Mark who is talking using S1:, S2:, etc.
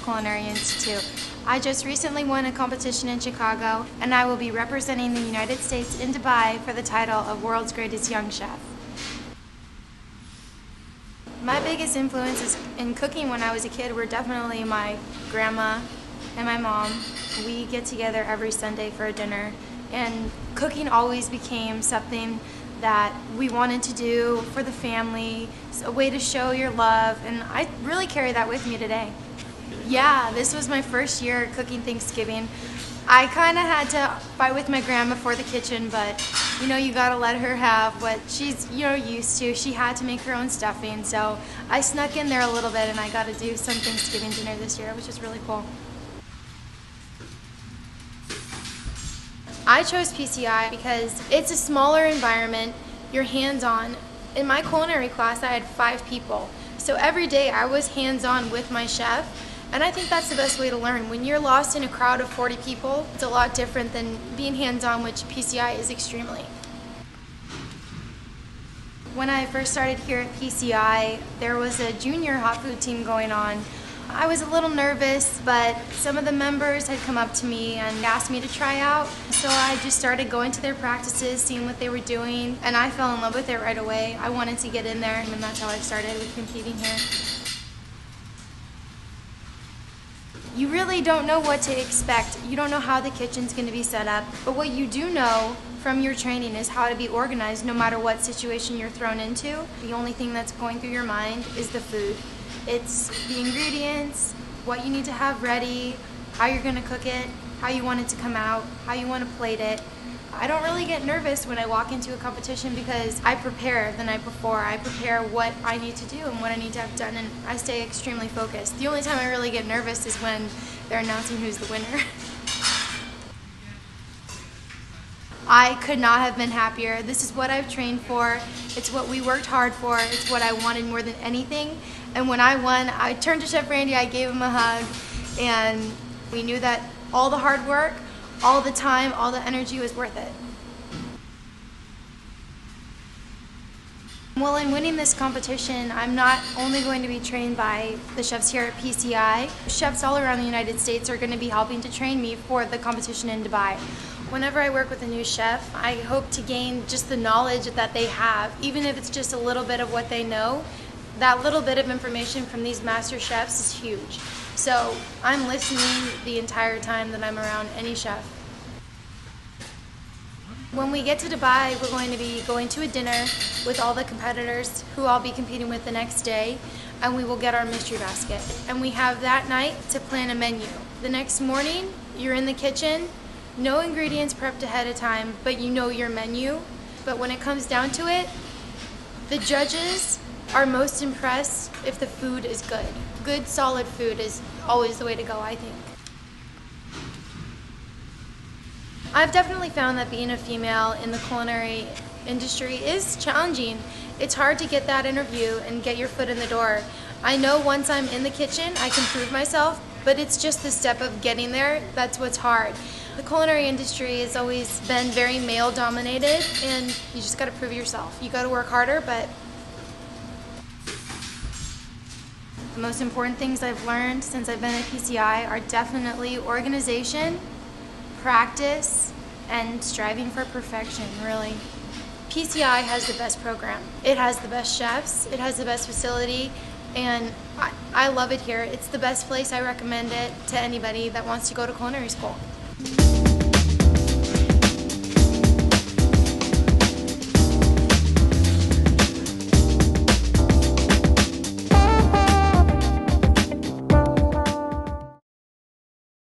S1: Culinary Institute. I just recently won a competition in Chicago, and I will be representing the United States in Dubai for the title of World's Greatest Young Chef. My biggest influences in cooking when I was a kid were definitely my grandma and my mom. We get together every Sunday for a dinner, and cooking always became something that we wanted to do for the family. It's a way to show your love, and I really carry that with me today. Yeah, this was my first year cooking Thanksgiving. I kind of had to fight with my grandma for the kitchen, but you know, you gotta let her have what she's used to. She had to make her own stuffing, so I snuck in there a little bit, and I got to do some Thanksgiving dinner this year, which is really cool. I chose PCI because it's a smaller environment, you're hands-on. In my culinary class, I had 5 people, so every day I was hands-on with my chef, and I think that's the best way to learn. When you're lost in a crowd of 40 people, it's a lot different than being hands-on, which PCI is extremely. When I first started here at PCI, there was a junior hot food team going on. I was a little nervous, but some of the members had come up to me and asked me to try out. So I just started going to their practices, seeing what they were doing, and I fell in love with it right away. I wanted to get in there, and that's how I started with competing here. You really don't know what to expect. You don't know how the kitchen's going to be set up, but what you do know from your training is how to be organized no matter what situation you're thrown into. The only thing that's going through your mind is the food. It's the ingredients, what you need to have ready, how you're going to cook it, how you want it to come out, how you want to plate it. I don't really get nervous when I walk into a competition because I prepare the night before. I prepare what I need to do and what I need to have done, and I stay extremely focused. The only time I really get nervous is when they're announcing who's the winner. I could not have been happier. This is what I've trained for. It's what we worked hard for. It's what I wanted more than anything. And when I won, I turned to Chef Randy, I gave him a hug, and we knew that all the hard work, all the time, all the energy was worth it. Well, in winning this competition, I'm not only going to be trained by the chefs here at PCI. Chefs all around the United States are going to be helping to train me for the competition in Dubai. Whenever I work with a new chef, I hope to gain just the knowledge that they have, even if it's just a little bit of what they know. That little bit of information from these master chefs is huge. So I'm listening the entire time that I'm around any chef. When we get to Dubai, we're going to be going to a dinner with all the competitors who I'll be competing with the next day, and we will get our mystery basket. And we have that night to plan a menu. The next morning, you're in the kitchen, no ingredients prepped ahead of time, but you know your menu. But when it comes down to it, the judges are most impressed if the food is good. Good, solid food is always the way to go, I think. I've definitely found that being a female in the culinary industry is challenging. It's hard to get that interview and get your foot in the door. I know once I'm in the kitchen, I can prove myself, but it's just the step of getting there that's what's hard. The culinary industry has always been very male-dominated, and you just gotta prove yourself. You gotta work harder, but the most important things I've learned since I've been at PCI are definitely organization, practice, and striving for perfection, really. PCI has the best program. It has the best chefs, it has the best facility, and I love it here. It's the best place. I recommend it to anybody that wants to go to culinary school.